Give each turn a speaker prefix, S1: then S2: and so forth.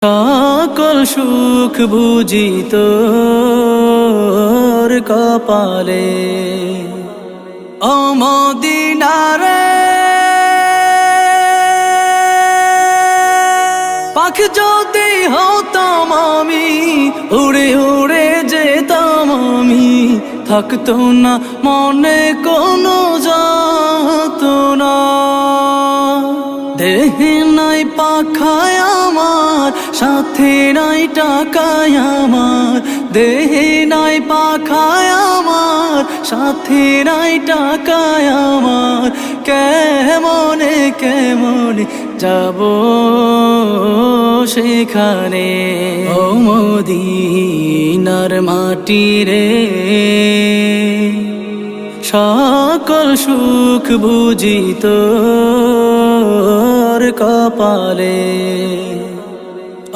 S1: সকল সুখ বুঝি তোর কপালে ও মদিনারে পাখ যদি হতাম আমি উড়ে উড়ে যেতাম আমি থাকতো না মনে কোনো যাতনা দেহে নাই পাখায় আমার সাথে নাই টাকায় আমার দেহে নাই পাখায় আমার সাথে নাই টাকায় আমার কেমনে কেমনে যাব সেখানে ও মদিনার মাটি রে সকল সুখ বুঝি তোর কপালে।